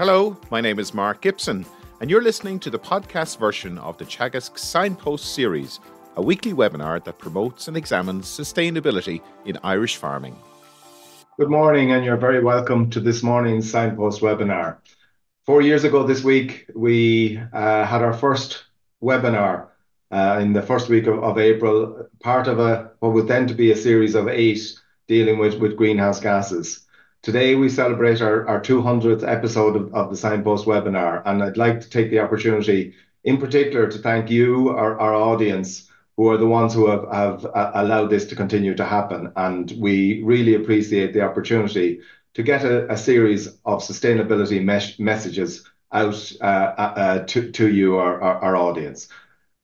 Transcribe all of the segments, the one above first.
Hello, my name is Mark Gibson, and you're listening to the podcast version of the Teagasc Signpost Series, a weekly webinar that promotes and examines sustainability in Irish farming. Good morning, and you're very welcome to this morning's Signpost webinar. 4 years ago this week, we had our first webinar in the first week of April, part of what would then to be a series of 8 dealing with greenhouse gases. Today, we celebrate our 200th episode of the Signpost webinar, and I'd like to take the opportunity in particular to thank you, our audience, who are the ones who have allowed this to continue to happen. And we really appreciate the opportunity to get a series of sustainability messages out to you, our audience.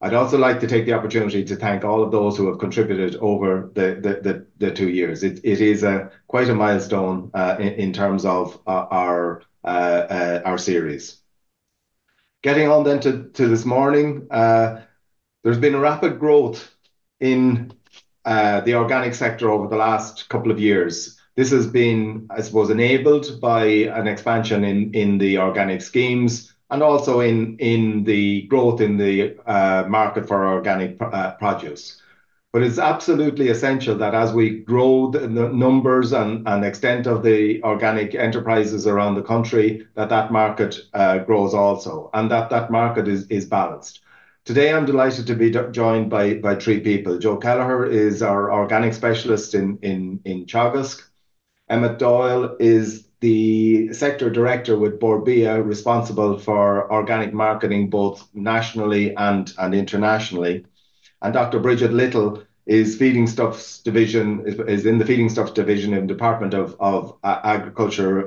I'd also like to take the opportunity to thank all of those who have contributed over the 2 years. It is quite a milestone in terms of our series. Getting on then to this morning, there's been a rapid growth in the organic sector over the last couple of years. This has been, I suppose, enabled by an expansion in the organic schemes, and also in the growth in the market for organic produce. But it's absolutely essential that as we grow the numbers and extent of the organic enterprises around the country, that market grows also, and that market is balanced. Today, I'm delighted to be joined by 3 people. Joe Kelleher is our organic specialist in Teagasc. Emmet Doyle is the sector director with Bord Bia, responsible for organic marketing both nationally and internationally. And Dr. Brigid Little is feeding stuffs division is in the feeding stuffs division in the Department of Agriculture,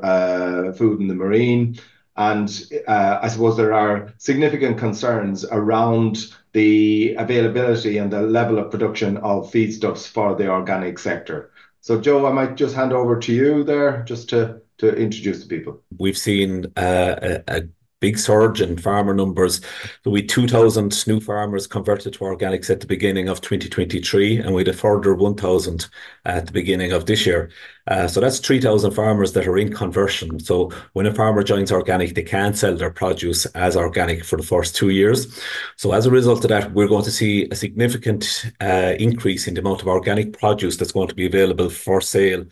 Food and the Marine. And I suppose there are significant concerns around the availability and the level of production of feedstuffs for the organic sector. So, Joe, I might just hand over to you there just to introduce the people. We've seen a big surge in farmer numbers. So we 2,000 new farmers converted to organics at the beginning of 2023, and we had a further 1,000 at the beginning of this year. So that's 3,000 farmers that are in conversion. So when a farmer joins organic, they can't sell their produce as organic for the first 2 years. So as a result of that, we're going to see a significant increase in the amount of organic produce that's going to be available for sale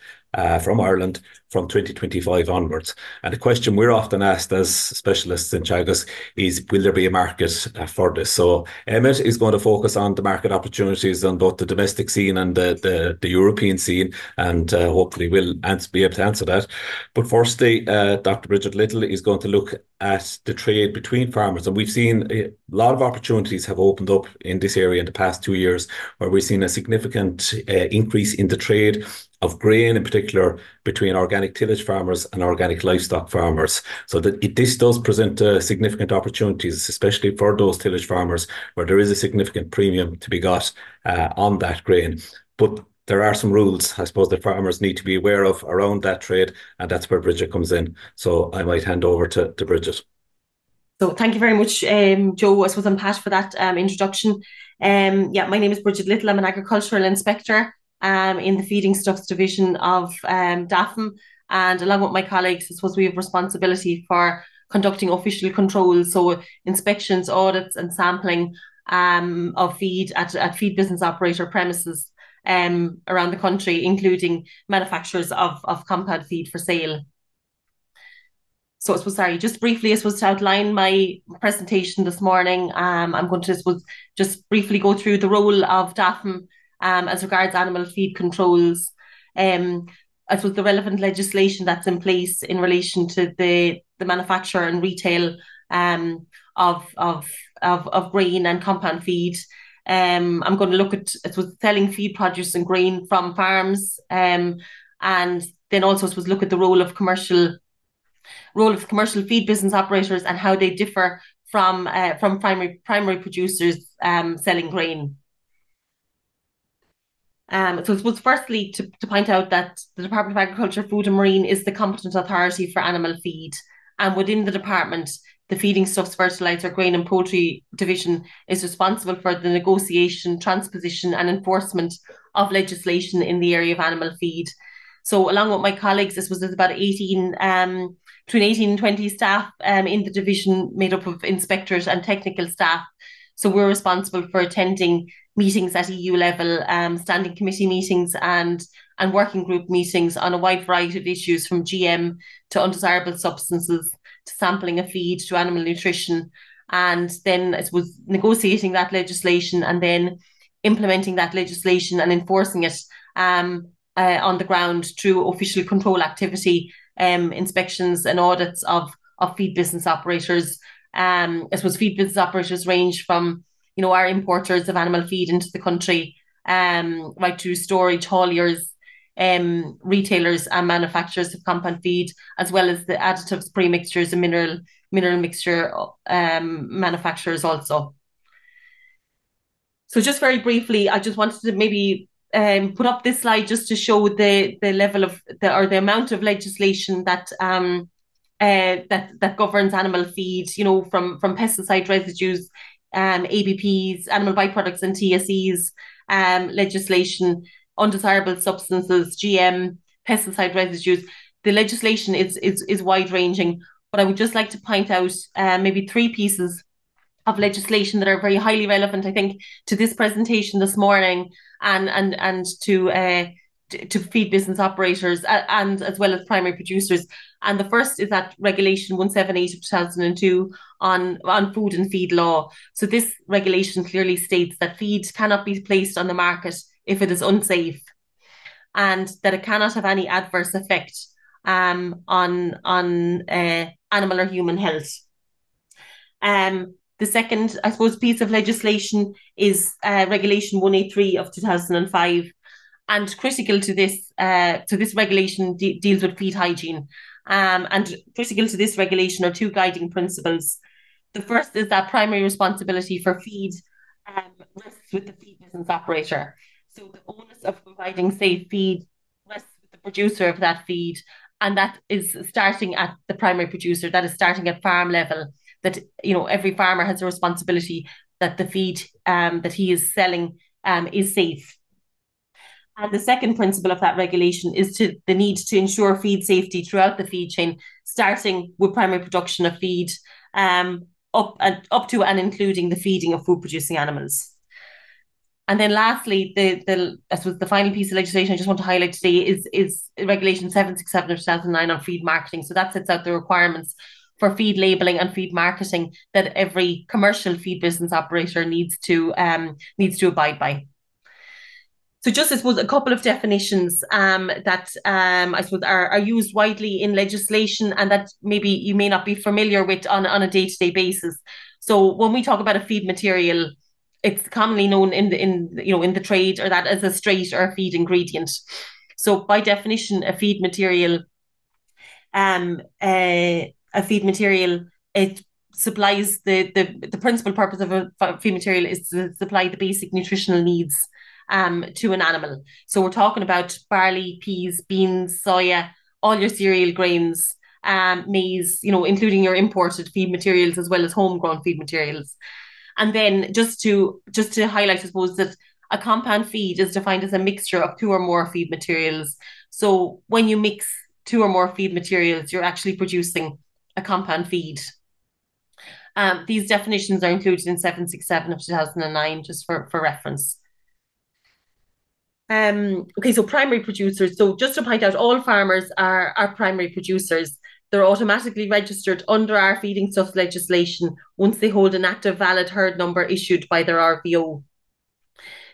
from Ireland from 2025 onwards. And the question we're often asked as specialists in Teagasc is, will there be a market for this? So Emmet is going to focus on the market opportunities on both the domestic scene and the European scene, and hopefully will be able to answer that. But firstly, Dr. Brigid Little is going to look at the trade between farmers. And we've seen a lot of opportunities have opened up in this area in the past 2 years, where we've seen a significant increase in the trade of grain, in particular between organic tillage farmers and organic livestock farmers. So that this does present significant opportunities, especially for those tillage farmers, where there is a significant premium to be got on that grain. But there are some rules, I suppose, that farmers need to be aware of around that trade, and that's where Brigid comes in. So I might hand over to Brigid. So thank you very much, Joe. I suppose I'm Pat for that introduction. My name is Brigid Little. I'm an agricultural inspector in the feeding stuffs division of DAFM, and along with my colleagues, I suppose we have responsibility for conducting official controls, so inspections, audits and sampling of feed at feed business operator premises around the country, including manufacturers of compound feed for sale. So just briefly, to outline my presentation this morning, I'm going to just briefly go through the role of DAFM as regards animal feed controls. I suppose the relevant legislation that's in place in relation to the manufacture and retail of grain and compound feed. I'm going to look at selling feed produce and grain from farms, and then also look at the role of commercial feed business operators and how they differ from primary producers selling grain. So I suppose firstly to point out that the Department of Agriculture, Food and Marine is the competent authority for animal feed, and within the department, the Feeding Stuffs, Fertiliser, Grain and Poultry Division is responsible for the negotiation, transposition and enforcement of legislation in the area of animal feed. So along with my colleagues, there's about 18 between 18 and 20 staff in the division, made up of inspectors and technical staff. So we're responsible for attending meetings at EU level, standing committee meetings and working group meetings on a wide variety of issues, from GM to undesirable substances, to sampling of feed, to animal nutrition. And then I suppose negotiating that legislation and then implementing that legislation and enforcing it on the ground through official control activity, inspections and audits of feed business operators. I suppose feed business operators range from, our importers of animal feed into the country, right through storage, hauliers, retailers and manufacturers of compound feed, as well as the additives, premixtures and mineral mixture manufacturers also. So just very briefly, I just wanted to maybe put up this slide just to show the level of the amount of legislation that that governs animal feed, from pesticide residues, ABPs, animal byproducts and TSEs, legislation, undesirable substances, GM, pesticide residues. The legislation is wide ranging, but I would just like to point out maybe 3 pieces of legislation that are very highly relevant, I think, to this presentation this morning and to feed business operators and as well as primary producers. And the first is that Regulation 178 of 2002 on food and feed law. So this regulation clearly states that feed cannot be placed on the market if it is unsafe, and that it cannot have any adverse effect on animal or human health. The second, I suppose, piece of legislation is Regulation 183 of 2005. And critical to this regulation deals with feed hygiene. And critical to this regulation are 2 guiding principles. The first is that primary responsibility for feed rests with the feed business operator. So the onus of providing safe feed rests with the producer of that feed. And that is starting at the primary producer, that is starting at farm level, that, every farmer has a responsibility that the feed that he is selling is safe. And the second principle of that regulation is the need to ensure feed safety throughout the feed chain, starting with primary production of feed, up to and including the feeding of food-producing animals. And then lastly, I suppose the final piece of legislation I just want to highlight today is Regulation 767 of 2009 on feed marketing. So that sets out the requirements for feed labelling and feed marketing that every commercial feed business operator needs to abide by. So just, I suppose, a couple of definitions that I suppose are used widely in legislation and that maybe you may not be familiar with on a day-to-day basis. So when we talk about a feed material, it's commonly known in the trade or that as a straight or a feed ingredient. So by definition, a feed material, it supplies the principal purpose of a feed material is to supply the basic nutritional needs to an animal. So we're talking about barley, peas, beans, soya, all your cereal grains, maize, including your imported feed materials as well as homegrown feed materials. And then just to highlight, I suppose, that a compound feed is defined as a mixture of 2 or more feed materials. So when you mix 2 or more feed materials, you're actually producing a compound feed. These definitions are included in 767 of 2009, just for reference. Okay, so primary producers. So just to point out, all farmers are primary producers. They're automatically registered under our feeding stuffs legislation once they hold an active valid herd number issued by their RVO.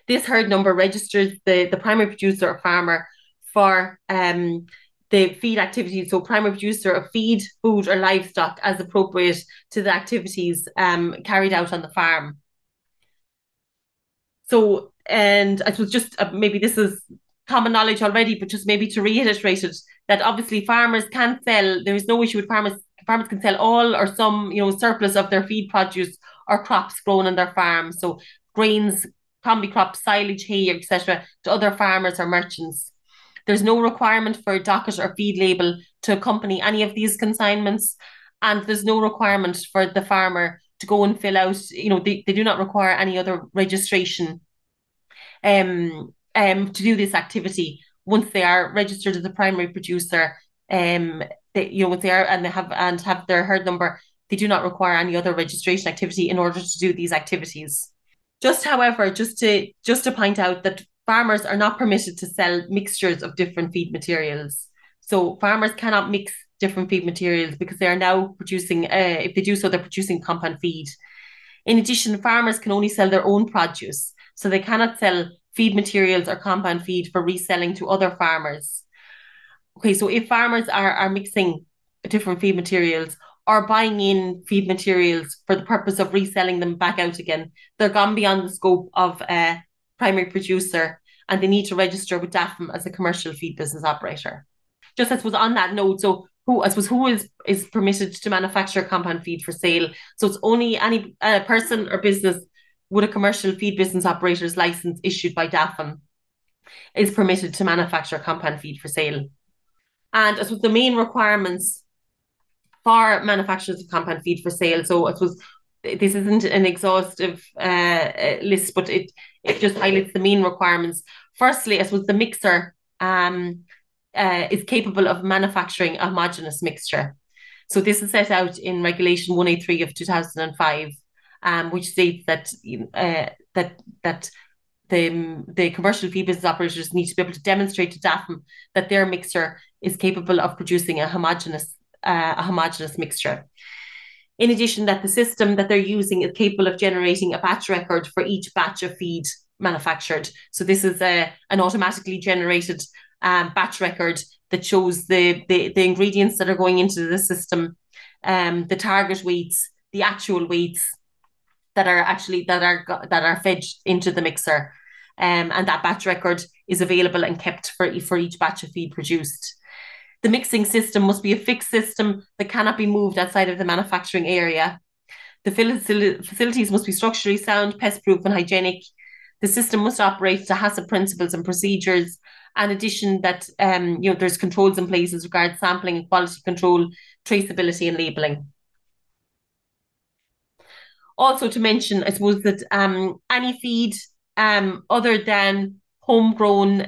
This herd number registers the primary producer or farmer for the feed activities, so primary producer of feed, food or livestock as appropriate to the activities carried out on the farm. So, and I suppose just maybe this is common knowledge already, but just maybe to reiterate it, that obviously farmers can sell, there is no issue with farmers can sell all or some, surplus of their feed produce or crops grown on their farm. So grains, combi crops, silage, hay, etc., to other farmers or merchants. There's no requirement for a docket or feed label to accompany any of these consignments, and there's no requirement for the farmer to go and fill out, they do not require any other registration to do this activity once they are registered as a primary producer once they are and they have their herd number, they do not require any other registration activity in order to do these activities. However, just to point out that farmers are not permitted to sell mixtures of different feed materials. So farmers cannot mix different feed materials because they are now producing, if they do so, they're producing compound feed. In addition, farmers can only sell their own produce. So they cannot sell feed materials or compound feed for reselling to other farmers. Okay, so if farmers are mixing different feed materials or buying in feed materials for the purpose of reselling them back out again, they're gone beyond the scope of a primary producer, and they need to register with DAFM as a commercial feed business operator. Just as was on that note, so who is permitted to manufacture compound feed for sale? So it's only any person or business with a commercial feed business operator's license issued by DAFM is permitted to manufacture compound feed for sale. And I suppose the main requirements for manufacturers of compound feed for sale, so I suppose this isn't an exhaustive list, but it just highlights the main requirements. Firstly, I suppose the mixer is capable of manufacturing a homogeneous mixture. So this is set out in Regulation 183 of 2005, which states that the commercial feed business operators need to be able to demonstrate to DAFM that their mixer is capable of producing a homogeneous mixture. In addition, that the system that they're using is capable of generating a batch record for each batch of feed manufactured. So this is an automatically generated batch record that shows the ingredients that are going into the system, the target weights, the actual weights that are fed into the mixer, and that batch record is available and kept for each batch of feed produced. The mixing system must be a fixed system that cannot be moved outside of the manufacturing area. The facilities must be structurally sound, pest-proof and hygienic. The system must operate to HACCP principles and procedures. In addition, that there's controls in place as regards sampling and quality control, traceability and labelling. Also to mention, I suppose, that any feed other than homegrown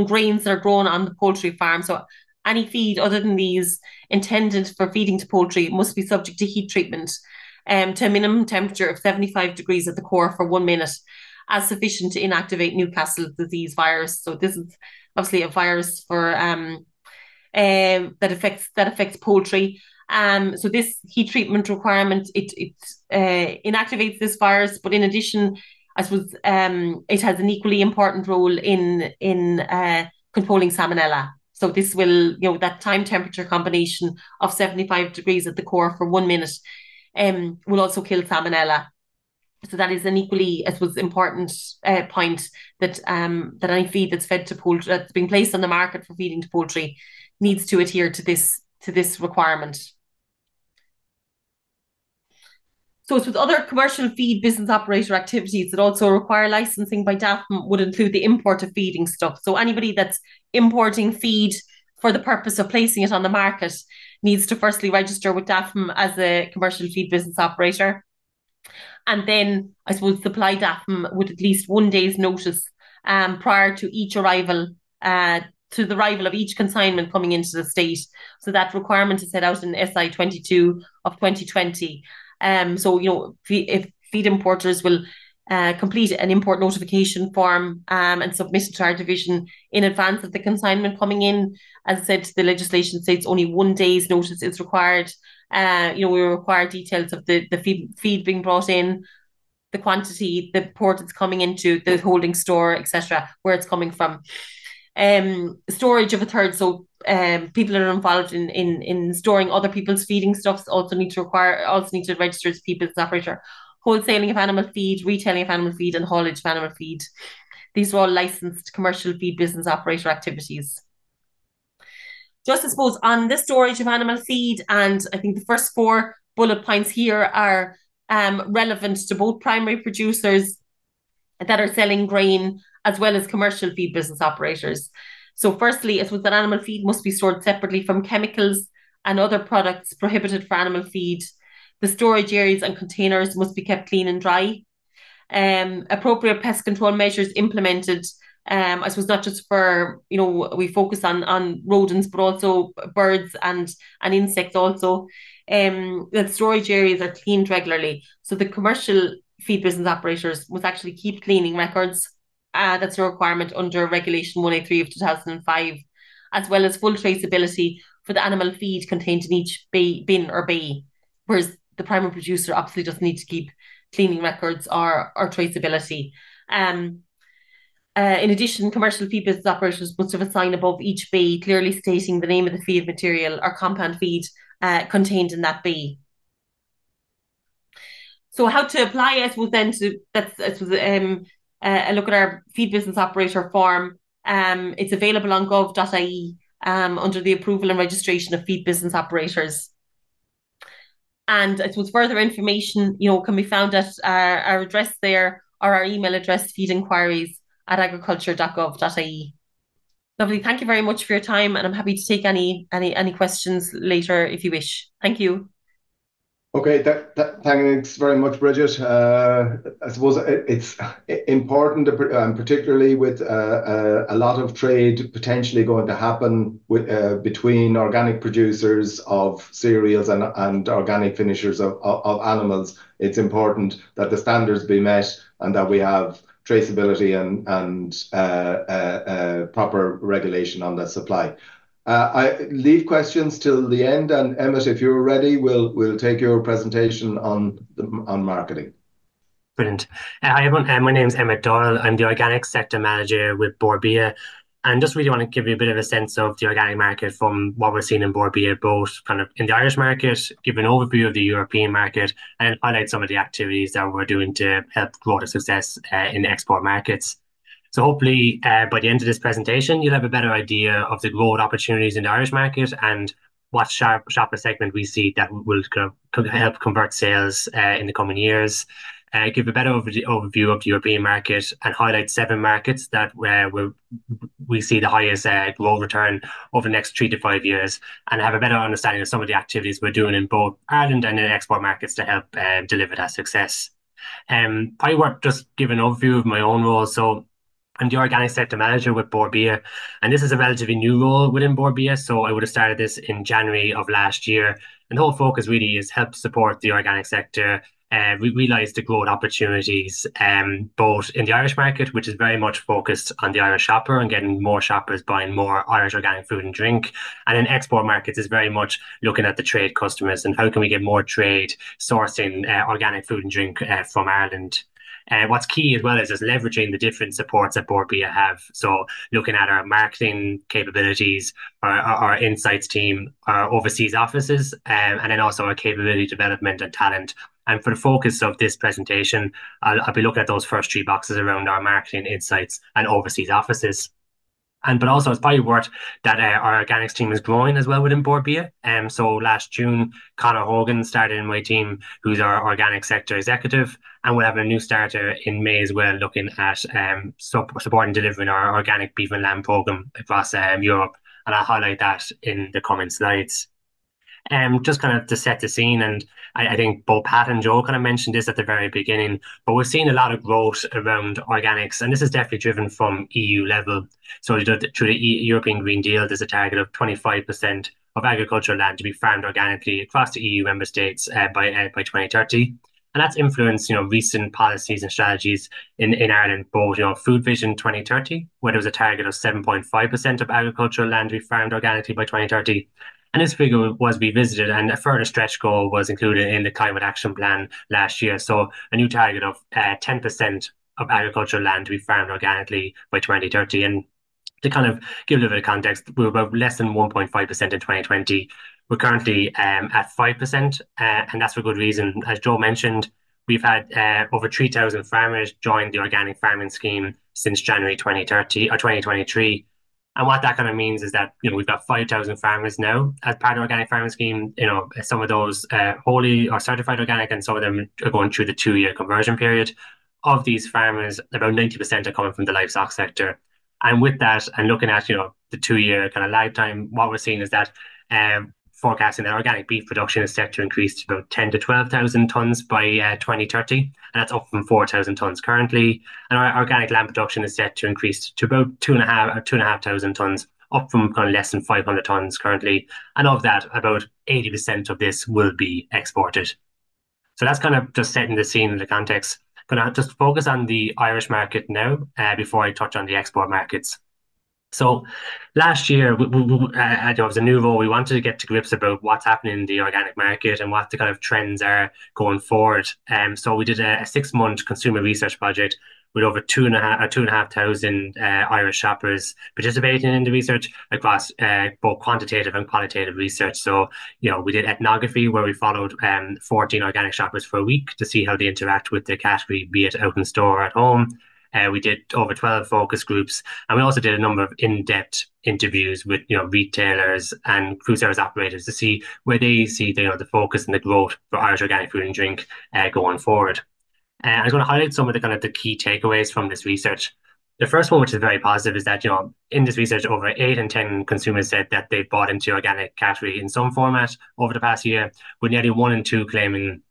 grains that are grown on the poultry farm, so any feed other than these intended for feeding to poultry must be subject to heat treatment to a minimum temperature of 75 degrees at the core for 1 minute, as sufficient to inactivate Newcastle disease virus. So this is obviously a virus for that affects poultry. So this heat treatment requirement, it inactivates this virus, but in addition, I suppose it has an equally important role in controlling salmonella. So this will, that time temperature combination of 75 degrees at the core for 1 minute will also kill salmonella. So that is an equally, I suppose, important point, that any feed that's fed to poultry, that's being placed on the market for feeding to poultry, needs to adhere to this requirement. So it's with other commercial feed business operator activities that also require licensing by DAFM would include the import of feeding stuff. So anybody that's importing feed for the purpose of placing it on the market needs to firstly register with DAFM as a commercial feed business operator. And then, I suppose, supply DAFM with at least 1 day's notice prior to each arrival, to the arrival of each consignment coming into the state. So that requirement is set out in SI 22 of 2020. So, if feed importers will complete an import notification form and submit it to our division in advance of the consignment coming in. As I said, the legislation states only 1 day's notice is required. We require details of the feed being brought in, the quantity, the port it's coming into, the holding store, etc., where it's coming from. Storage of a third, so people that are involved in storing other people's feeding stuffs also need to register as feed business operator. Wholesaling of animal feed, retailing of animal feed, and haulage of animal feed. These are all licensed commercial feed business operator activities. Just, I suppose, on the storage of animal feed, and I think the first 4 bullet points here are relevant to both primary producers that are selling grain as well as commercial feed business operators. So firstly, it was that animal feed must be stored separately from chemicals and other products prohibited for animal feed. The storage areas and containers must be kept clean and dry. Appropriate pest control measures implemented I suppose not just for, we focus on rodents, but also birds and insects also. The storage areas are cleaned regularly. So the commercial feed business operators must actually keep cleaning records. That's a requirement under Regulation 183 of 2005, as well as full traceability for the animal feed contained in each bin or bay. Whereas the primary producer obviously doesn't need to keep cleaning records or traceability. In addition, commercial feed business operators must have a sign above each bay clearly stating the name of the feed material or compound feed contained in that bay. So how to apply, I suppose, then a look at our feed business operator form. It's available on gov.ie under the approval and registration of feed business operators. And I suppose further information, can be found at our address there, or our email address, feedinquiries@agriculture.gov.ie. Lovely. Thank you very much for your time, and I'm happy to take any questions later if you wish. Thank you. Okay, thanks very much, Brigid. I suppose it's important, particularly with a lot of trade potentially going to happen between organic producers of cereals and organic finishers of animals. It's important that the standards be met and that we have traceability and proper regulation on the supply. I leave questions till the end, and Emmet, if you're ready, we'll take your presentation on marketing. Brilliant. Hi everyone, my name is Emmet Doyle. I'm the Organic Sector Manager with Bord Bia, and just really want to give you a bit of a sense of the organic market from what we're seeing in Bord Bia, both kind of in the Irish market, give an overview of the European market, and highlight some of the activities that we're doing to help grow the success in export markets. So hopefully by the end of this presentation, you'll have a better idea of the growth opportunities in the Irish market and what shopper segment we see that will help convert sales in the coming years. Give a better overview of the European market and highlight 7 markets that we see the highest growth return over the next 3 to 5 years, and have a better understanding of some of the activities we're doing in both Ireland and in export markets to help deliver that success. Probably worth just giving an overview of my own role. So I'm the Organic Sector Manager with Bord Bia, and this is a relatively new role within Bord Bia. So I would have started this in January of last year, and the whole focus really is help support the organic sector, realise the growth opportunities, both in the Irish market, which is very much focused on the Irish shopper and getting more shoppers buying more Irish organic food and drink, and in export markets is very much looking at the trade customers and how can we get more trade sourcing organic food and drink from Ireland. What's key as well is just leveraging the different supports that Bord Bia have. So looking at our marketing capabilities, our insights team, our overseas offices, and then also our capability development and talent. And for the focus of this presentation, I'll be looking at those first 3 boxes around our marketing, insights, and overseas offices. But also it's probably worth that our organics team is growing as well within Bord Bia. So last June, Conor Hogan started in my team, who's our organic sector executive, and we'll have a new starter in May as well, looking at supporting delivering our organic beef and lamb program across Europe, and I'll highlight that in the coming slides. Just kind of to set the scene, and I think both Pat and Joe kind of mentioned this at the very beginning, but we're seeing a lot of growth around organics, and this is definitely driven from EU level. So through the European Green Deal, there's a target of 25% of agricultural land to be farmed organically across the EU member states by 2030. And that's influenced, recent policies and strategies in Ireland, both, Food Vision 2030, where there was a target of 7.5% of agricultural land to be farmed organically by 2030. And this figure was revisited, and a further stretch goal was included in the Climate Action Plan last year. So a new target of 10% of agricultural land to be farmed organically by 2030. And to kind of give a little bit of context, we were about less than 1.5% in 2020. We're currently at 5%, and that's for good reason. As Joe mentioned, we've had over 3,000 farmers join the organic farming scheme since January 2023. And what that kind of means is that, we've got 5,000 farmers now as part of the organic farming scheme. Some of those wholly or certified organic, and some of them are going through the 2-year conversion period. Of these farmers, about 90% are coming from the livestock sector. And with that, and looking at, the 2-year kind of lifetime, what we're seeing is that forecasting that organic beef production is set to increase to about 10 to 12,000 tonnes by 2030, and that's up from 4,000 tonnes currently. And our organic lamb production is set to increase to about 2,500 tonnes, up from kind of less than 500 tonnes currently. And of that, about 80% of this will be exported. So that's kind of just setting the scene in the context. Going to just focus on the Irish market now before I touch on the export markets. So last year, it was a new role. We wanted to get to grips about what's happening in the organic market and what the kind of trends are going forward. So we did a 6-month consumer research project with over 2,500 Irish shoppers participating in the research across both quantitative and qualitative research. So, we did ethnography where we followed 14 organic shoppers for a week to see how they interact with the category, be it out in store or at home. We did over 12 focus groups, and we also did a number of in-depth interviews with retailers and food service operators to see where they see the focus and the growth for Irish organic food and drink going forward. I was going to highlight some of the key takeaways from this research. The first one, which is very positive, is that in this research, over 8 in 10 consumers said that they bought into organic category in some format over the past year, with nearly 1 in 2 claiming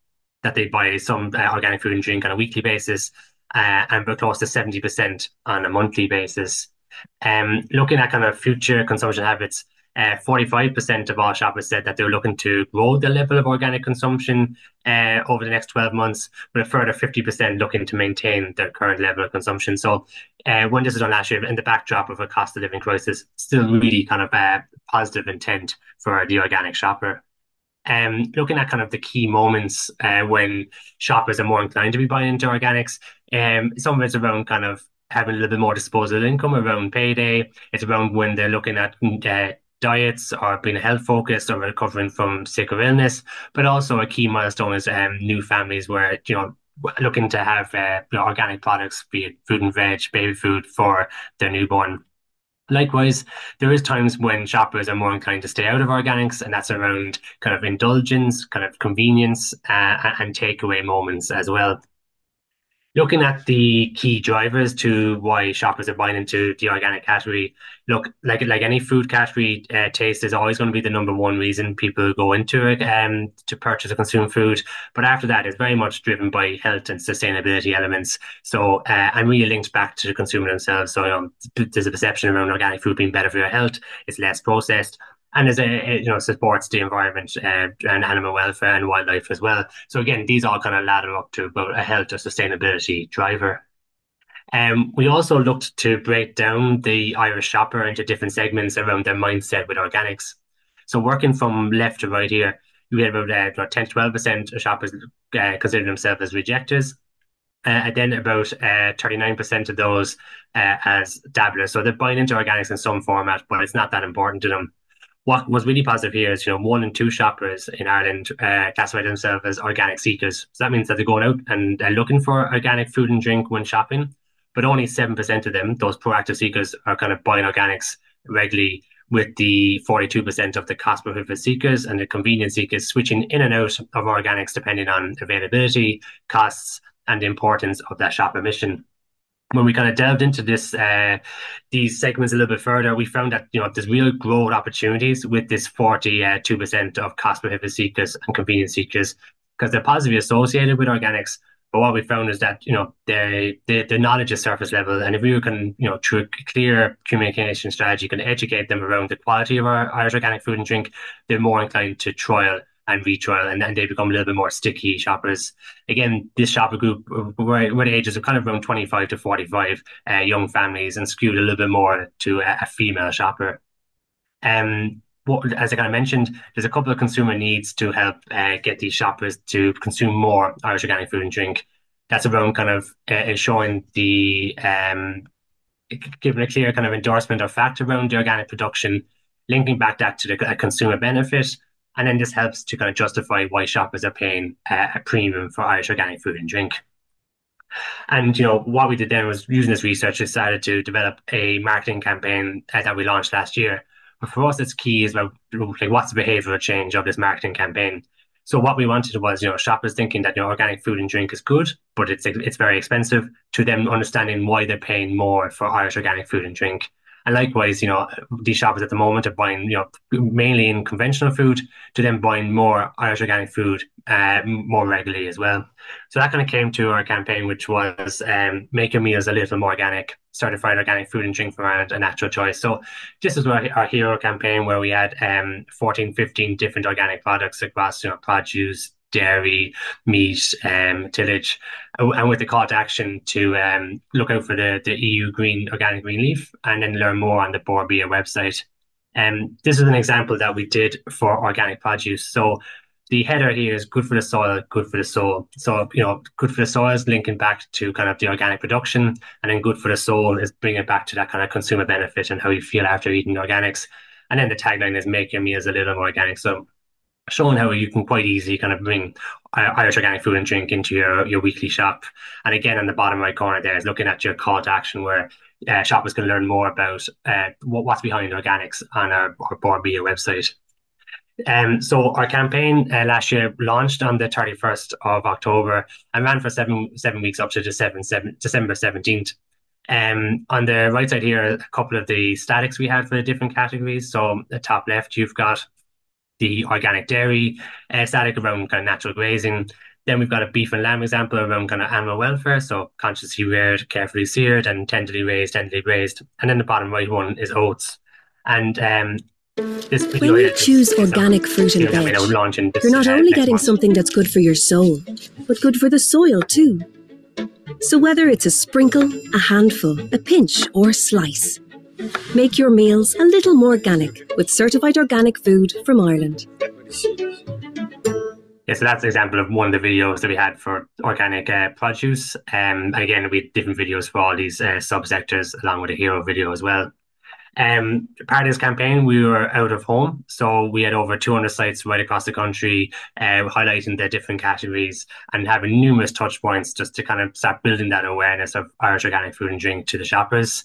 that they buy some organic food and drink on a weekly basis, and we're close to 70% on a monthly basis. Looking at kind of future consumption habits, 45% of all shoppers said that they were looking to grow the level of organic consumption over the next 12 months, with a further 50% looking to maintain their current level of consumption. So when this was done last year, in the backdrop of a cost of living crisis, still really kind of positive intent for the organic shopper. Looking at kind of the key moments when shoppers are more inclined to be buying into organics, some of it's around kind of having a little bit more disposable income around payday. It's around when they're looking at diets or being health focused or recovering from sick or illness. But also a key milestone is new families where looking to have organic products, be it fruit and veg, baby food for their newborn. Likewise, there is times when shoppers are more inclined to stay out of organics, and that's around kind of indulgence, kind of convenience, and takeaway moments as well. Looking at the key drivers to why shoppers are buying into the organic category, look, like any food category, taste is always going to be the number one reason people go into it to purchase or consume food. But after that, it's very much driven by health and sustainability elements. So I'm really linked back to the consumer themselves. So there's a perception around organic food being better for your health. It's less processed. And supports the environment and animal welfare and wildlife as well. So again, these all kind of ladder up to about a health or sustainability driver. We also looked to break down the Irish shopper into different segments around their mindset with organics. So working from left to right here, we had about 10 to 12% of shoppers consider themselves as rejectors. And then about 39% of those as dabblers. So they're buying into organics in some format, but it's not that important to them. What was really positive here is, 1 in 2 shoppers in Ireland classify themselves as organic seekers. So that means that they're going out and they're looking for organic food and drink when shopping, but only 7% of them, those proactive seekers, are kind of buying organics regularly, with the 42% of the cost prohibitive seekers and the convenience seekers switching in and out of organics depending on availability, costs, and the importance of that shopper mission. When we kind of delved into these segments a little bit further, we found that there's real growth opportunities with this 42% of cost prohibitive seekers and convenience seekers, because they're positively associated with organics. But what we found is that the knowledge is surface level, and if we can through a clear communication strategy can educate them around the quality of our Irish organic food and drink, they're more inclined to trial and retrial, and then they become a little bit more sticky shoppers. Again, this shopper group were the ages of kind of around 25 to 45, young families, and skewed a little bit more to a female shopper. As I kind of mentioned, there's a couple of consumer needs to help get these shoppers to consume more Irish organic food and drink. That's around kind of ensuring giving a clear kind of endorsement or fact around the organic production, linking back that to the consumer benefit. And then this helps to kind of justify why shoppers are paying a premium for Irish organic food and drink. And, what we did then was, using this research, decided to develop a marketing campaign that we launched last year. But for us, it's key is about what's the behavioral change of this marketing campaign. So what we wanted was, shoppers thinking that organic food and drink is good, but it's very expensive, to them understanding why they're paying more for Irish organic food and drink. And likewise, these shoppers at the moment are buying, mainly in conventional food, to then buying more Irish organic food more regularly as well. So that kind of came to our campaign, which was Make Your Meals a Little More Organic, certified organic food and drink from Ireland, a natural choice. So this is our hero campaign, where we had 14, 15 different organic products across, produce, dairy, meat, tillage, and with the call to action to look out for the EU organic green leaf, and then learn more on the Bord Bia website. This is an example that we did for organic produce. So the header here is good for the soil, good for the soul. So, good for the soil is linking back to kind of the organic production, and then good for the soul is bringing it back to that kind of consumer benefit and how you feel after eating organics. And then the tagline is Make Your Meals a Little More Organic. So showing how you can quite easily kind of bring Irish organic food and drink into your weekly shop. And again, in the bottom right corner there is looking at your call to action, where shoppers can learn more about what's behind organics on our Bord Bia website. So our campaign last year launched on the 31st of October and ran for seven weeks up to December 17th. On the right side here, a couple of the statics we had for the different categories. So the top left, you've got the organic dairy static around kind of natural grazing. Then we've got a beef and lamb example around kind of animal welfare, so consciously reared, carefully seared, and tenderly raised, tenderly braised. And then the bottom right one is oats. And this when you choose organic fruit and veg, you're not only getting something that's good for your soul, but good for the soil too. So whether it's a sprinkle, a handful, a pinch, or a slice, make your meals a little more organic with certified organic food from Ireland. Yeah, so that's an example of one of the videos that we had for organic produce. And again, we had different videos for all these subsectors, along with a hero video as well. Part of this campaign, we were out of home, so we had over 200 sites right across the country, highlighting the different categories and having numerous touch points just to kind of start building that awareness of Irish organic food and drink to the shoppers.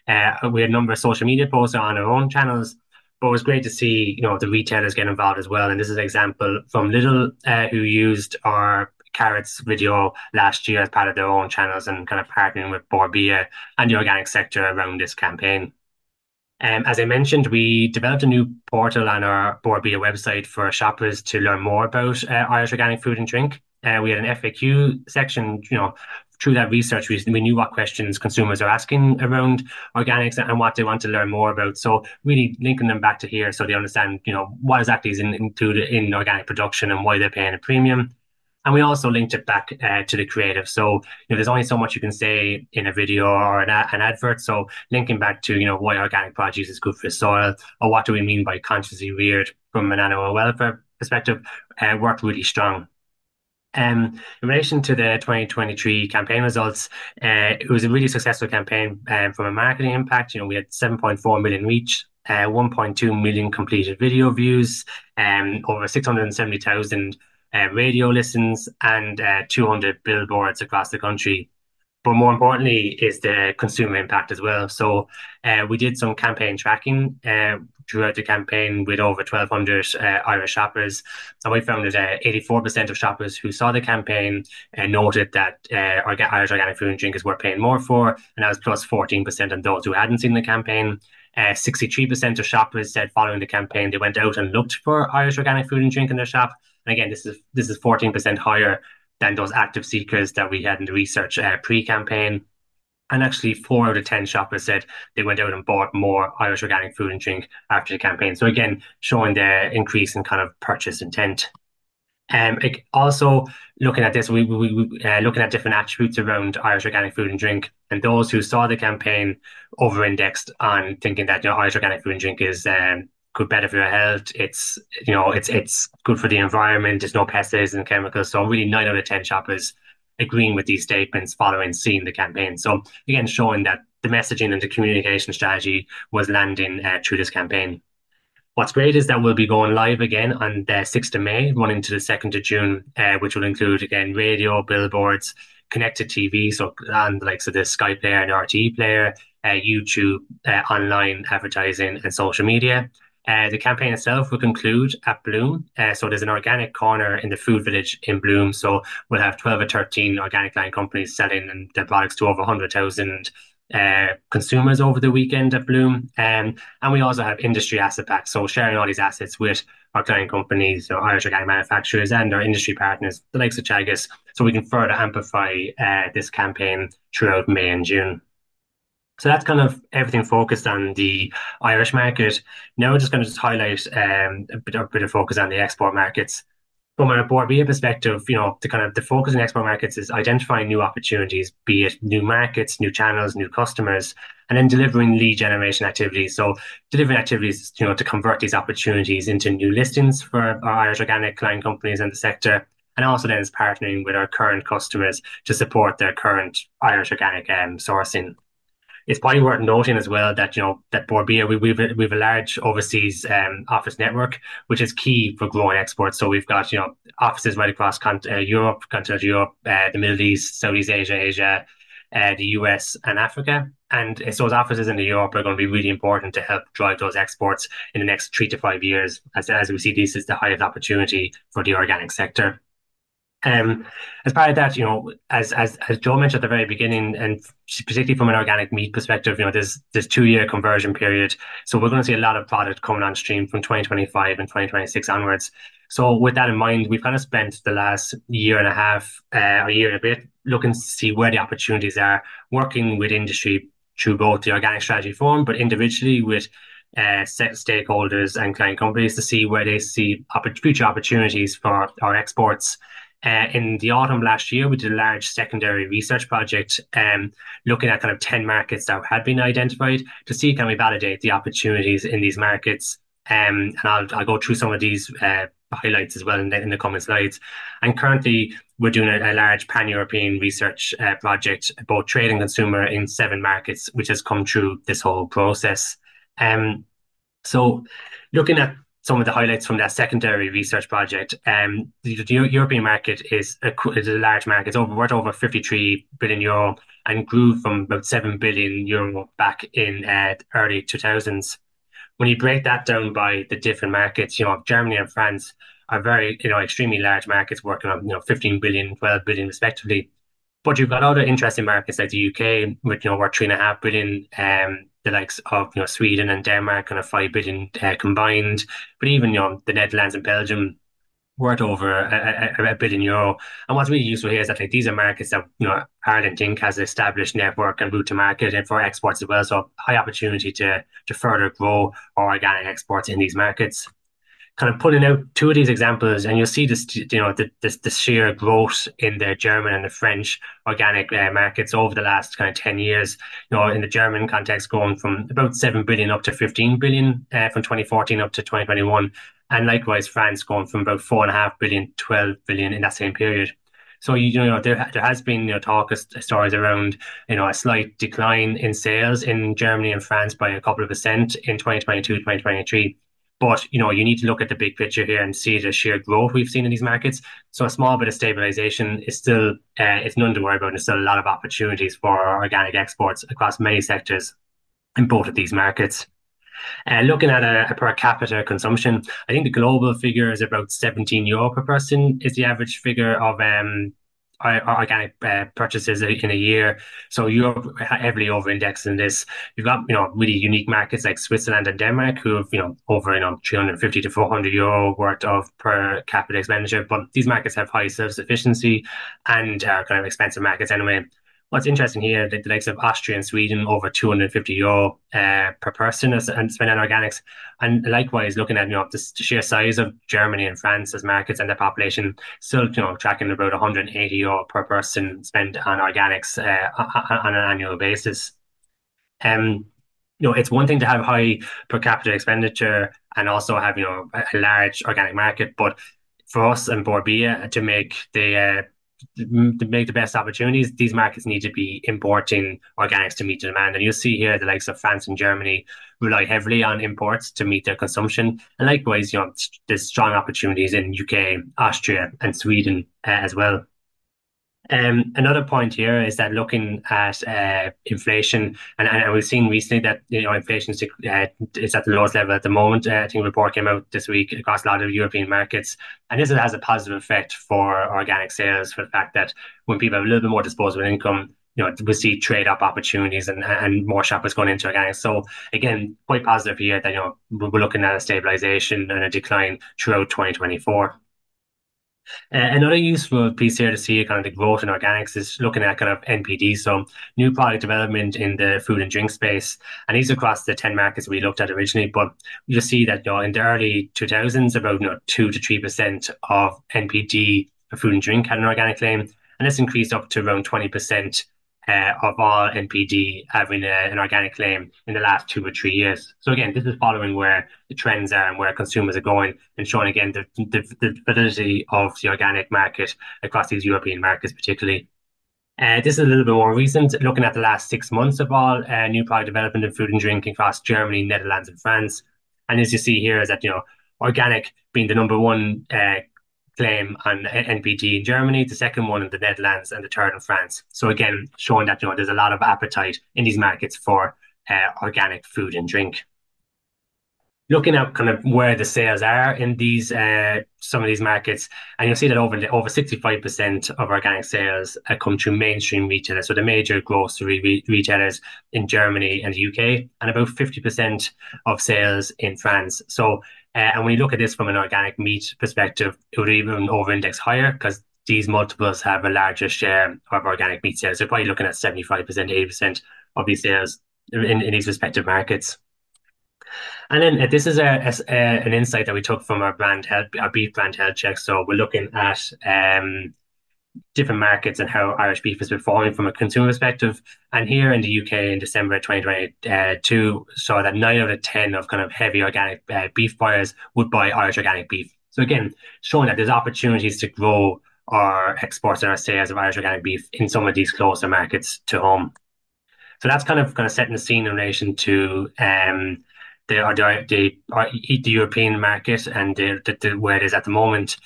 We had a number of social media posts on our own channels, but it was great to see, the retailers get involved as well. And this is an example from Lidl, who used our carrots video last year as part of their own channels and kind of partnering with Bord Bia and the organic sector around this campaign. As I mentioned, we developed a new portal on our Bord Bia website for shoppers to learn more about Irish organic food and drink. We had an FAQ section, through that research, we knew what questions consumers are asking around organics and what they want to learn more about. So really linking them back to here so they understand, what exactly is included in organic production and why they're paying a premium. And we also linked it back to the creative. So, there's only so much you can say in a video or an advert. So linking back to, why organic produce is good for the soil, or what do we mean by consciously reared from an animal welfare perspective, worked really strong. In relation to the 2023 campaign results, it was a really successful campaign from a marketing impact. We had 7.4 million reach, 1.2 million completed video views, over 670,000 radio listens, and 200 billboards across the country. But more importantly is the consumer impact as well. So we did some campaign tracking throughout the campaign with over 1,200 Irish shoppers. And we found that 84% of shoppers who saw the campaign noted that Irish organic food and drink is worth paying more for. And that was plus 14% on those who hadn't seen the campaign. 63% of shoppers said following the campaign they went out and looked for Irish organic food and drink in their shop. And again, this is 14% higher than those active seekers that we had in the research pre-campaign. And actually 4 out of 10 shoppers said they went out and bought more Irish organic food and drink after the campaign. So again, showing the increase in kind of purchase intent. Also looking at this, we looking at different attributes around Irish organic food and drink, and those who saw the campaign over-indexed on thinking that Irish organic food and drink is good, better for your health. It's it's good for the environment. There's no pesticides and chemicals. So really 9 out of 10 shoppers agreeing with these statements following seeing the campaign. So again, showing that the messaging and the communication strategy was landing through this campaign. What's great is that we'll be going live again on the 6th of May, running to the 2nd of June, which will include, again, radio, billboards, connected TV, so on the likes of the Sky Player and RTE Player, YouTube, online advertising, and social media. The campaign itself will conclude at Bloom. So there's an organic corner in the food village in Bloom. So we'll have 12 or 13 organic line companies selling their products to over 100,000 consumers over the weekend at Bloom. And we also have industry asset backs, so sharing all these assets with our client companies, so Irish organic manufacturers and our industry partners, the likes of Teagasc, so we can further amplify this campaign throughout May and June. So that's kind of everything focused on the Irish market. Now we're just going to highlight a bit of focus on the export markets. From a Bord Bia perspective, the focus in export markets is identifying new opportunities, be it new markets, new channels, new customers, and then delivering lead generation activities. So delivering activities, to convert these opportunities into new listings for our Irish organic client companies in the sector. And also then is partnering with our current customers to support their current Irish organic sourcing. It's probably worth noting as well that that Bord Bia, we've a large overseas office network, which is key for growing exports. So we've got offices right across Europe, continental Europe, the Middle East, Southeast Asia, the US, and Africa. And it's those offices in Europe are going to be really important to help drive those exports in the next 3 to 5 years, as we see this is the highest opportunity for the organic sector. As part of that, as Joe mentioned at the very beginning, and particularly from an organic meat perspective, there's 2-year conversion period. So we're going to see a lot of product coming on stream from 2025 and 2026 onwards. So with that in mind, we've kind of spent the last year and a half, or year and a bit, looking to see where the opportunities are, working with industry through both the organic strategy forum, but individually with stakeholders and client companies to see where they see future opportunities for our exports. In the autumn last year, we did a large secondary research project looking at kind of 10 markets that had been identified to see can we validate the opportunities in these markets. And I'll go through some of these highlights as well in the coming slides. And currently, we're doing a large pan-European research project, both trade and consumer, in 7 markets, which has come through this whole process. So looking at some of the highlights from that secondary research project, the European market is a large market. It's worth over 53 billion euro and grew from about 7 billion euro back in early 2000s. When you break that down by the different markets, Germany and France are very, extremely large markets working on, 15 billion, 12 billion respectively. But you've got other interesting markets like the UK, with, worth 3.5 billion, the likes of Sweden and Denmark, kind of 5 billion combined. But even the Netherlands and Belgium worth over a billion euro. And what's really useful here is that these are markets that Ireland Inc. has an established network and route to market and for exports as well. So high opportunity to further grow our organic exports in these markets. Kind of pulling out 2 of these examples, and you'll see this, the sheer growth in the German and the French organic markets over the last kind of 10 years. In the German context, going from about 7 billion up to 15 billion from 2014 up to 2021, and likewise France going from about 4.5 billion to 12 billion in that same period. So there has been stories around a slight decline in sales in Germany and France by a couple of percent in 2022, 2023. But, you need to look at the big picture here and see the sheer growth we've seen in these markets. So a small bit of stabilization is still, it's nothing to worry about. There's still a lot of opportunities for organic exports across many sectors in both of these markets. Looking at a per capita consumption, I think the global figure is about 17 euro per person is the average figure of organic purchases in a year. So Europe heavily over-indexed in this. You've got really unique markets like Switzerland and Denmark who have over 350 to 400 euro worth of per capita expenditure. But these markets have high self-sufficiency and are kind of expensive markets anyway. What's interesting here, the likes of Austria and Sweden, over 250 euro per person and spend on organics. And likewise, looking at the sheer size of Germany and France as markets and their population, still tracking about 180 euro per person spent on organics on an annual basis. It's one thing to have high per capita expenditure and also have a large organic market, but for us and Bord Bia to make the best opportunities, these markets need to be importing organics to meet the demand. And you'll see here the likes of France and Germany rely heavily on imports to meet their consumption. And likewise, there's strong opportunities in UK, Austria, and Sweden as well. Another point here is that looking at inflation, and we've seen recently that inflation is at the lowest level at the moment. I think a report came out this week across a lot of European markets, and this has a positive effect for organic sales, for the fact that when people have a little bit more disposable income, we see trade up opportunities and more shoppers going into organic. So again, quite positive here that we're looking at a stabilization and a decline throughout 2024. Another useful piece here to see kind of the growth in organics is looking at kind of NPD, so new product development in the food and drink space, and these across the 10 markets we looked at originally. But you see that in the early 2000s, about 2 to 3% of NPD for food and drink had an organic claim, and this increased up to around 20% of all NPD having an organic claim in the last 2 or 3 years. So again, this is following where the trends are and where consumers are going, and showing again the validity of the organic market across these European markets particularly. This is a little bit more recent, looking at the last 6 months of all new product development in food and drink across Germany, Netherlands and France. And as you see here is that, organic being the number one claim on NPD in Germany, the second one in the Netherlands, and the third in France. So again, showing that there's a lot of appetite in these markets for organic food and drink. Looking at kind of where the sales are in these some of these markets, and you'll see that over 65% of organic sales come through mainstream retailers, so the major grocery retailers in Germany and the UK, and about 50% of sales in France. So and when you look at this from an organic meat perspective, it would even over-index higher because these multiples have a larger share of organic meat sales. So probably looking at 75%, 80% of these sales in these respective markets. And then this is an insight that we took from our beef brand health check. So we're looking at different markets and how Irish beef is performing from a consumer perspective. And here in the UK in December 2022, saw that 9 out of 10 of kind of heavy organic beef buyers would buy Irish organic beef. So again, showing that there's opportunities to grow our exports and our sales of Irish organic beef in some of these closer markets to home. So that's kind of setting the scene in relation to the European market and where it is at the moment.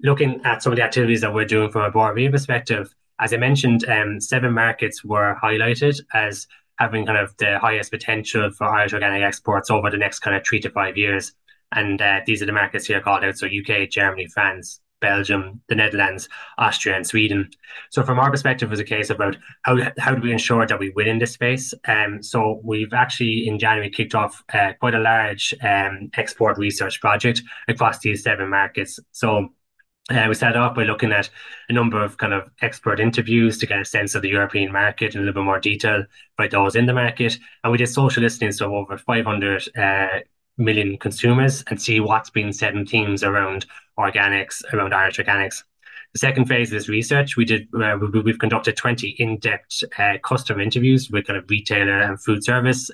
Looking at some of the activities that we're doing from a Bord Bia perspective, as I mentioned, 7 markets were highlighted as having kind of the highest potential for Irish organic exports over the next kind of 3 to 5 years. And these are the markets here called out. So UK, Germany, France, Belgium, the Netherlands, Austria and Sweden. So from our perspective, it was a case about how do we ensure that we win in this space. So we've actually in January kicked off quite a large export research project across these 7 markets. So we started off by looking at a number of kind of expert interviews to get a sense of the European market in a little bit more detail by those in the market. And we did social listening, so over 500 million consumers, and see what's been said in themes around organics, around Irish organics. The second phase of this research, we've conducted 20 in-depth customer interviews with kind of retailer and food service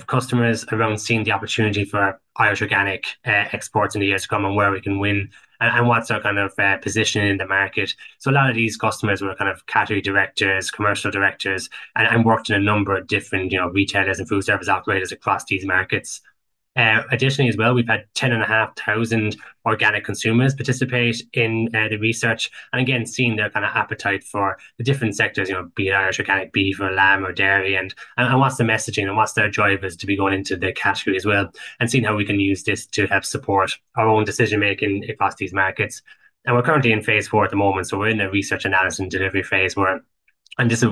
customers around seeing the opportunity for Irish organic exports in the years to come and where we can win and what's our kind of position in the market. So a lot of these customers were kind of category directors, commercial directors, and worked in a number of different retailers and food service operators across these markets. Additionally, as well, we've had 10,500 organic consumers participate in the research, and again, seeing their kind of appetite for the different sectors, be it Irish organic beef or lamb or dairy, and what's the messaging and what's their drivers to be going into the category as well, and seeing how we can use this to help support our own decision making across these markets. And we're currently in phase 4 at the moment, so we're in the research analysis and delivery phase and this is,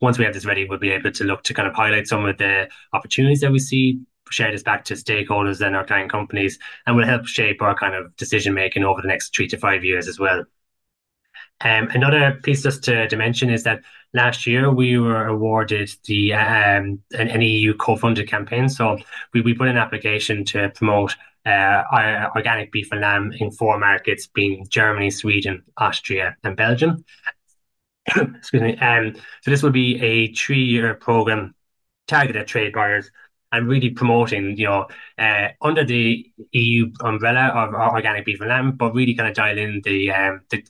once we have this ready, we'll be able to look to kind of highlight some of the opportunities that we see, share this back to stakeholders and our client companies, and will help shape our kind of decision making over the next 3 to 5 years as well. Another piece just to mention is that last year we were awarded an EU co-funded campaign. So we put an application to promote organic beef and lamb in 4 markets, being Germany, Sweden, Austria and Belgium. Excuse me. So this will be a 3-year program targeted at trade buyers and really promoting, under the EU umbrella of organic beef and lamb, but really kind of dial in the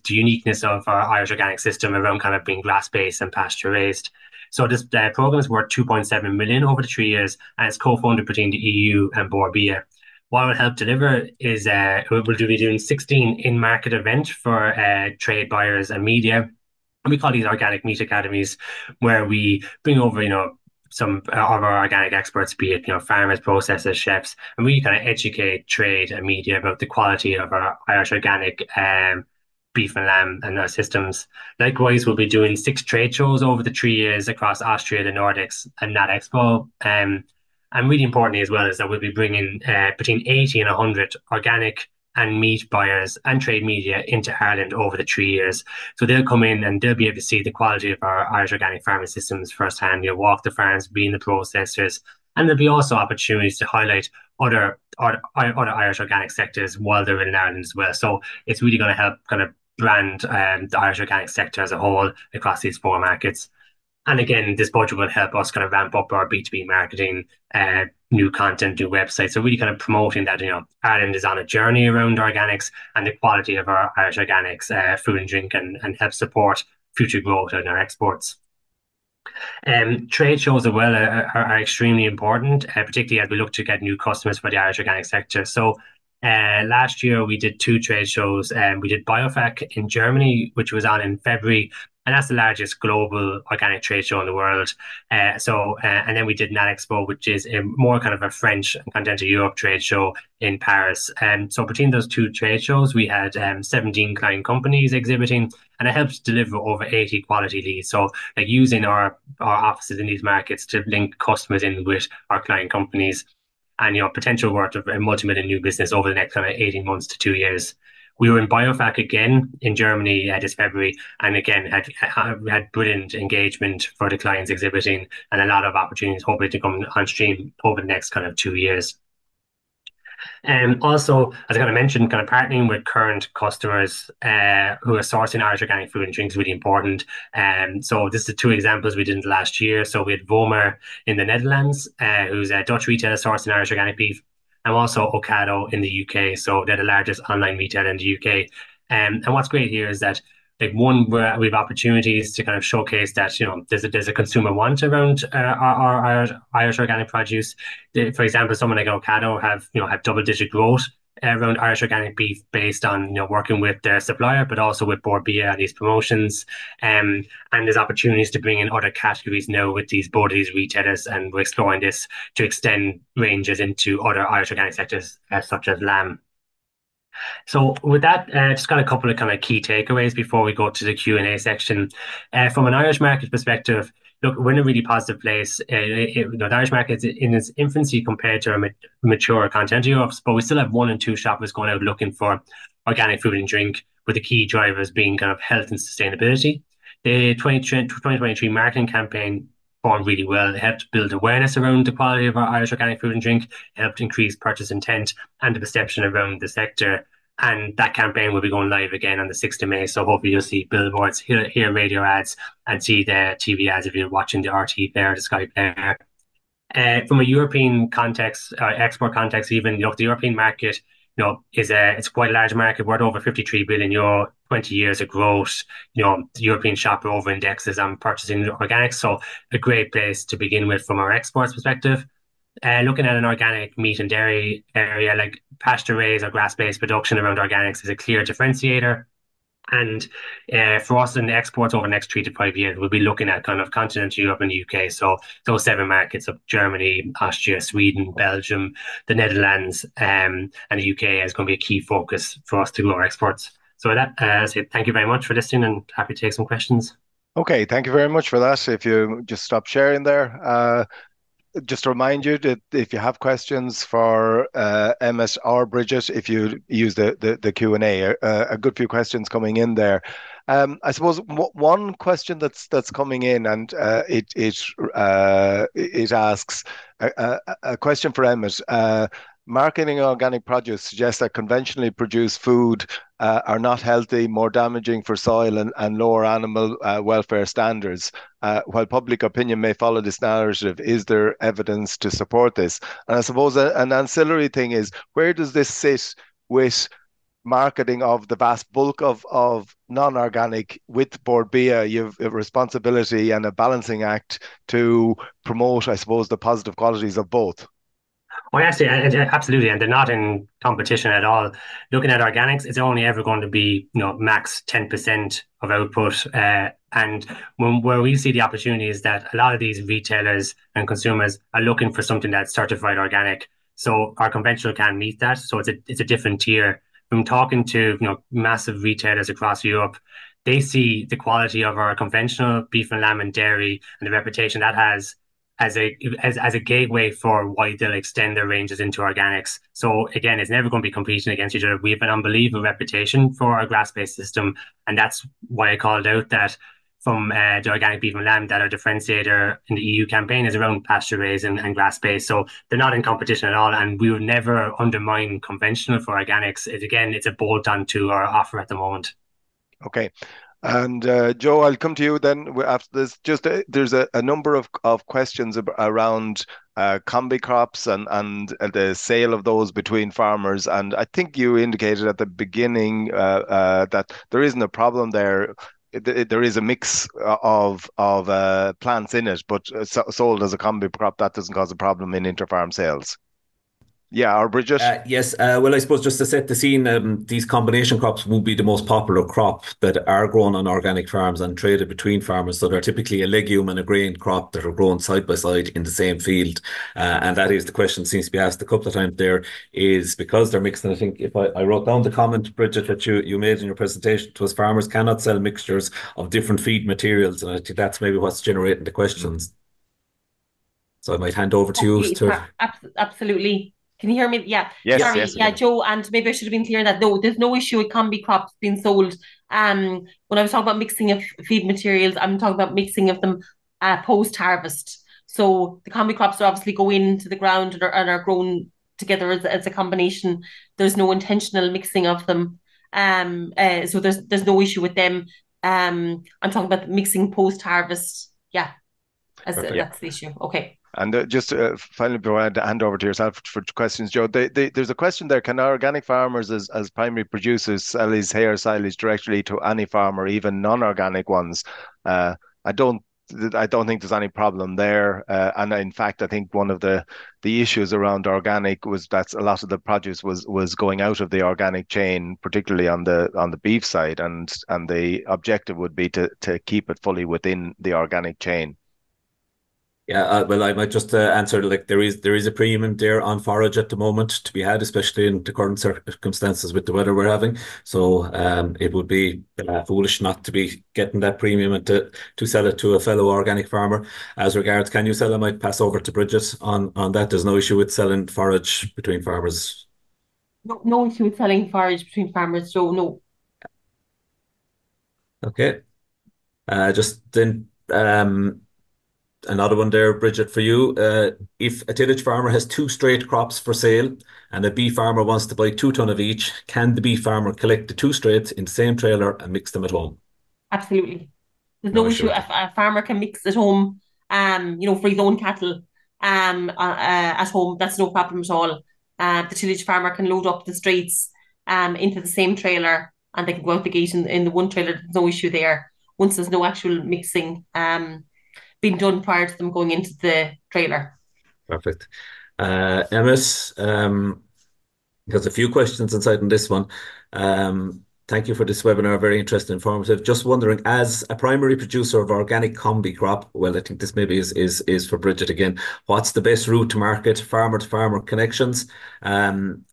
uniqueness of our Irish organic system around kind of being grass-based and pasture-raised. So this program is worth 2.7 million over the 3 years, and it's co-funded between the EU and Bord Bia. What will help deliver is we'll be doing 16 in-market events for trade buyers and media. And we call these organic meat academies, where we bring over, some of our organic experts, be it, farmers, processors, chefs, and we kind of educate trade and media about the quality of our Irish organic beef and lamb and our systems. Likewise, we'll be doing 6 trade shows over the 3 years across Austria, the Nordics, and that Expo. And really importantly as well is that we'll be bringing between 80 and 100 organic and meat buyers and trade media into Ireland over the 3 years. So they'll come in and they'll be able to see the quality of our Irish organic farming systems firsthand, walk the farms, be in the processors. And there'll be also opportunities to highlight other Irish organic sectors while they're in Ireland as well. So it's really going to help kind of brand the Irish organic sector as a whole across these 4 markets. And again, this budget will help us kind of ramp up our B2B marketing, new content, new websites. So really kind of promoting that, Ireland is on a journey around organics and the quality of our Irish organics, food and drink, and help support future growth in our exports. Trade shows as well are extremely important, particularly as we look to get new customers for the Irish organic sector. So last year we did 2 trade shows. We did BioFac in Germany, which was on in February, and that's the largest global organic trade show in the world. And then we did NAT Expo, which is more kind of a French and Continental Europe trade show in Paris. So between those 2 trade shows, we had 17 client companies exhibiting, and it helped deliver over 80 quality leads. So like using our offices in these markets to link customers in with our client companies, and potential worth of a multi-million new business over the next kind of 18 months to 2 years. We were in BioFac again in Germany this February, and again had brilliant engagement for the clients exhibiting, and a lot of opportunities hopefully to come on stream over the next kind of 2 years. Also, as I kind of mentioned, kind of partnering with current customers who are sourcing Irish organic food and drinks is really important. So this is 2 examples we did in the last year. So we had Vomer in the Netherlands, who's a Dutch retailer sourcing Irish organic beef, and also Ocado in the UK. So they're the largest online retailer in the UK. And what's great here is that one, where we have opportunities to kind of showcase that there's a consumer want around our Irish organic produce. For example, someone like Ocado have double-digit growth around Irish organic beef based on working with their supplier, but also with Bord Bia and these promotions. And there's opportunities to bring in other categories now with both of these retailers, and we're exploring this to extend ranges into other Irish organic sectors such as lamb. So with that, just got a couple of kind of key takeaways before we go to the Q&A section. From an Irish market perspective, look, we're in a really positive place. The Irish market is in its infancy compared to our mature continental Europe, but we still have 1 and 2 shoppers going out looking for organic food and drink, with the key drivers being kind of health and sustainability. The 2023 marketing campaign performed really well. It helped build awareness around the quality of our Irish organic food and drink, helped increase purchase intent and the perception around the sector. And that campaign will be going live again on the 6th of May. So hopefully you'll see billboards, hear radio ads, and see the TV ads if you're watching the RT player, the Sky player. From a European context, export context, even the European market, it's quite a large market, worth over 53 billion euro, 20 years of growth. The European shopper over indexes on purchasing organics, so a great place to begin with from our exports perspective. Looking at an organic meat and dairy area, like pasture raised or grass-based production around organics is a clear differentiator. And for us in the exports over the next 3 to 5 years, we'll be looking at kind of continental Europe and the UK. So those 7 markets of Germany, Austria, Sweden, Belgium, the Netherlands, and the UK is going to be a key focus for us to grow our exports. So with that, I say thank you very much for listening, and happy to take some questions. Okay, thank you very much for that. If you just stop sharing there. Just to remind you that if you have questions for Emmet or Brigid, if you use the Q&A, a good few questions coming in there. I suppose one question that's coming in, and it asks a question for Emmet. Marketing organic produce suggests that conventionally produced food are not healthy, more damaging for soil and lower animal welfare standards. While public opinion may follow this narrative, is there evidence to support this? And I suppose an ancillary thing is, where does this sit with marketing of the vast bulk of non-organic with Bord Bia? You have a responsibility and a balancing act to promote, I suppose, the positive qualities of both. Oh, yes, absolutely, and they're not in competition at all. Looking at organics, it's only ever going to be, max 10% of output. And where we see the opportunity is that a lot of these retailers and consumers are looking for something that's certified organic. So our conventional can't meet that. So it's a different tier from talking to massive retailers across Europe, they see the quality of our conventional beef and lamb and dairy and the reputation that has as a gateway for why they'll extend their ranges into organics. So again, it's never going to be competing against each other. We have an unbelievable reputation for our grass-based system, and that's why I called out that from the organic beef and lamb, that our differentiator in the EU campaign is around pasture raised and grass-based. So they're not in competition at all, and we would never undermine conventional for organics. It's a bolt-on to our offer at the moment. Okay. And Joe, I'll come to you then after this. Just there's a number of questions around combi crops and the sale of those between farmers. And I think you indicated at the beginning that there isn't a problem there. There is a mix of plants in it, but sold as a combi crop, that doesn't cause a problem in interfarm sales. Yeah, or Brigid? Yes. Well, I suppose just to set the scene, these combination crops will be the most popular crop that are grown on organic farms and traded between farmers. So they're typically a legume and a grain crop that are grown side by side in the same field. And that is the question seems to be asked a couple of times there, is because they're mixed. And I think if I wrote down the comment, Brigid, that you made in your presentation to us, farmers cannot sell mixtures of different feed materials. And I think that's maybe what's generating the questions. So I might hand over to you. Absolutely. Can you hear me? Yeah. Yes, Sorry. yes, yeah, Joe, and maybe I should have been clear that no, there's no issue with combi crops being sold. When I was talking about mixing of feed materials, I'm talking about mixing of them post-harvest. So the combi crops obviously go into the ground and are grown together as a combination. There's no intentional mixing of them. So there's no issue with them. I'm talking about mixing post-harvest. Yeah. That's the issue. Okay. And just finally, before I hand over to yourself for questions, Joe, there's a question there. Can organic farmers as primary producers sell his hair silage directly to any farmer, even non-organic ones? I don't think there's any problem there. And in fact, I think one of the issues around organic was that a lot of the produce was going out of the organic chain, particularly on the beef side, and the objective would be to keep it fully within the organic chain. Yeah, well, I might just answer, like, there is a premium there on forage at the moment to be had, especially in the current circumstances with the weather we're having. So it would be foolish not to be getting that premium and to sell it to a fellow organic farmer. As regards, can you sell? I might pass over to Brigid on that. There's no issue with selling forage between farmers. No issue with selling forage between farmers, so no. Okay. Just then. Another one there, Brigid, for you. If a tillage farmer has 2 straight crops for sale and a beef farmer wants to buy 2 ton of each, can the beef farmer collect the 2 straights in the same trailer and mix them at home? Absolutely. There's no issue. A farmer can mix at home, for his own cattle at home. That's no problem at all. The tillage farmer can load up the straights into the same trailer, and they can go out the gate in the one trailer. There's no issue there. Once there's no actual mixing been done prior to them going into the trailer. Perfect. Emmet, there's a few questions inside on this one. Thank you for this webinar, very interesting, informative. Just wondering, as a primary producer of organic combi crop, well, I think this maybe is for Brigid again, what's the best route to market, farmer-to-farmer connections? And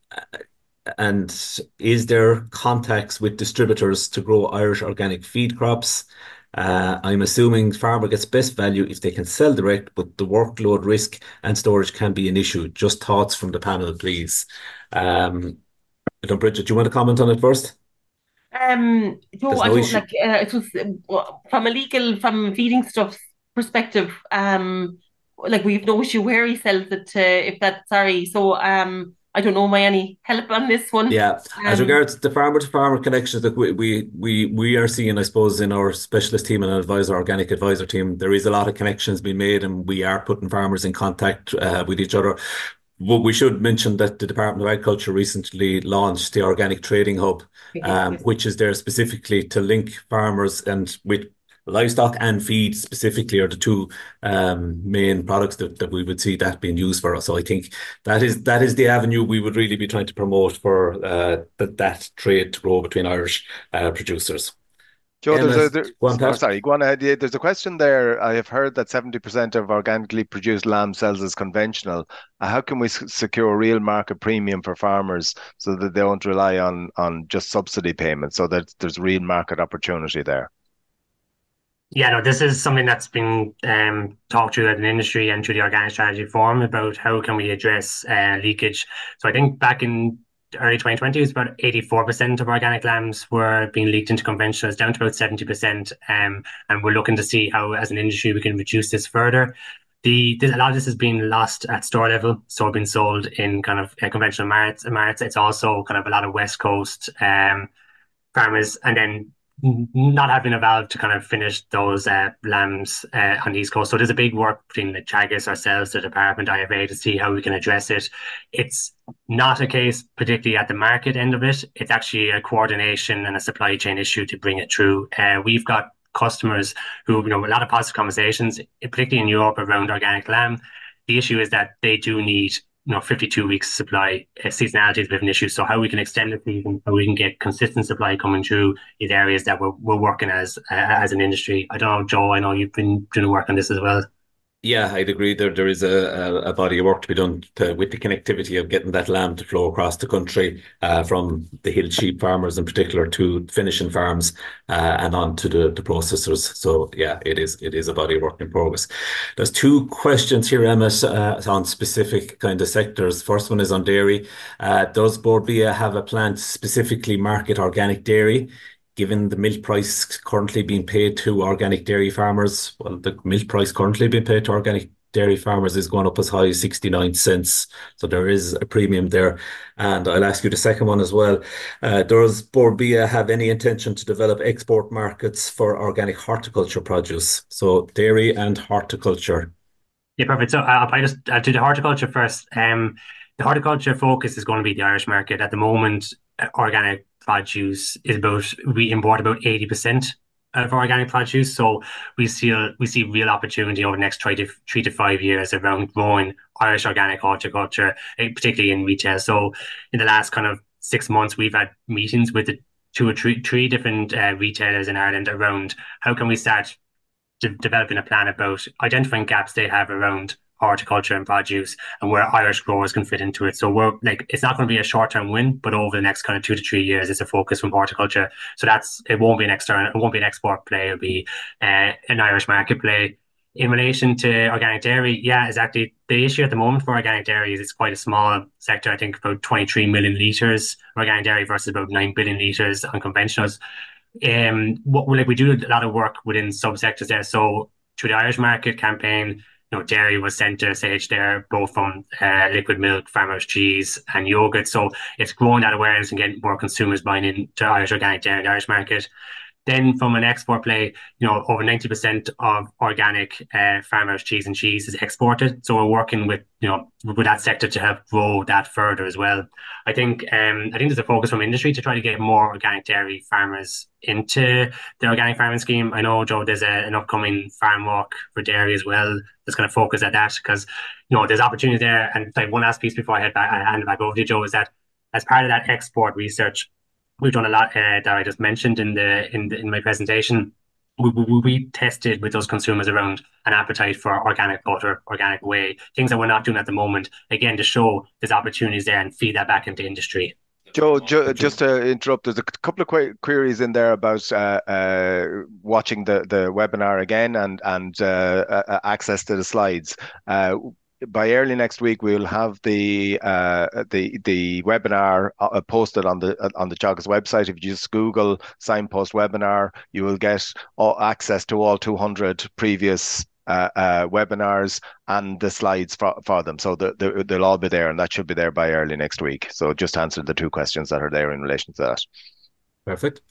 is there contacts with distributors to grow Irish organic feed crops? I'm assuming farmer gets best value if they can sell direct, but the workload, risk and storage can be an issue. Just thoughts from the panel, please. Brigid, do you want to comment on it first? Joe, it was from from feeding stuff perspective, we've no issue where he sells it So I don't know any help on this one. Yeah, as regards the farmer-to-farmer connections that we are seeing, I suppose, in our specialist team and organic advisor team, there is a lot of connections being made, and we are putting farmers in contact with each other. But we should mention that the Department of Agriculture recently launched the Organic Trading Hub, which is there specifically to link farmers and with livestock and feed specifically are the 2 main products that we would see that being used for. So I think that is the avenue we would really be trying to promote for that trade to grow between Irish producers. Joe, Go on, Pat. sorry, go on ahead. Yeah, there's a question there. I have heard that 70% of organically produced lamb sells as conventional. How can we secure a real market premium for farmers so that they don't rely on just subsidy payments, so that there's real market opportunity there? Yeah, no, this is something that's been talked through as an industry and through the organic strategy forum about how can we address leakage. So I think back in early 2020, it was about 84% of organic lambs were being leaked into conventional. It's down to about 70%. And we're looking to see how, as an industry, we can reduce this further. A lot of this has been lost at store level, so been sold in kind of conventional markets. It's also kind of a lot of West Coast farmers, and then not having a valve to kind of finish those lambs on the East Coast. So there's a big work between the Teagasc, ourselves, the department, IFA, to see how we can address it. It's not a case particularly at the market end of it. It's actually a coordination and a supply chain issue to bring it through. We've got customers who, a lot of positive conversations, particularly in Europe, around organic lamb. The issue is that they do need 52 weeks supply. Seasonality is a bit of an issue. So how we can extend the season, how we can get consistent supply coming through is areas that we're working as an industry. I don't know, Joe, I know you've been doing work on this as well. Yeah, I'd agree. There is a body of work to be done with the connectivity of getting that lamb to flow across the country, from the hill sheep farmers in particular to finishing farms, and on to the processors. So yeah, it is a body of work in progress. There's two questions here, Emmet, on specific kind of sectors. First one is on dairy. Does Bord Bia have a plan to specifically market organic dairy? Given the milk price currently being paid to organic dairy farmers, well, the milk price currently being paid to organic dairy farmers is going up as high as 69 cents. So there is a premium there. And I'll ask you the second one as well. Does Bord Bia have any intention to develop export markets for organic horticulture produce? So dairy and horticulture. Yeah, perfect. So I'll just do the horticulture first. The horticulture focus is going to be the Irish market. At the moment, organic produce we import about 80% of organic produce. So we see real opportunity over the next 3 to 5 years around growing Irish organic horticulture, particularly in retail. So in the last kind of 6 months, we've had meetings with the two or three different retailers in Ireland around how can we start developing a plan about identifying gaps they have around horticulture and produce and where Irish growers can fit into it. So we're it's not going to be a short-term win, but over the next kind of 2 to 3 years, it's a focus from horticulture. So it won't be an export play. It'll be an Irish market play. In relation to organic dairy, yeah, exactly. The issue at the moment for organic dairy is it's quite a small sector. I think about 23 million litres organic dairy versus about 9 billion litres on conventionals. We do a lot of work within subsectors there. So through the Irish market campaign, dairy was center stage there, both from liquid milk, farmers cheese, and yogurt. So it's growing that awareness and getting more consumers buying into Irish organic dairy in the Irish market. Then from an export play, over 90% of organic farmers cheese and cheese is exported. So we're working with that sector to help grow that further as well. I think there's a focus from industry to try to get more organic dairy farmers into the organic farming scheme. I know, Joe, there's an upcoming farm walk for dairy as well that's going to focus at that because there's opportunity there. And one last piece before I hand it back over to you, Joe, is that as part of that export research, we've done a lot that I just mentioned in my presentation. We tested with those consumers around an appetite for organic butter, organic whey, things that we're not doing at the moment, again, to show there's opportunities there and feed that back into industry. Joe, just to interrupt, there's a couple of queries in there about watching the webinar again and access to the slides. By early next week, we'll have the webinar posted on the Teagasc website. If you just Google Signpost webinar, you will get access to all 200 previous webinars and the slides for them. So they'll all be there, and that should be there by early next week. So just answer the two questions that are there in relation to that. Perfect.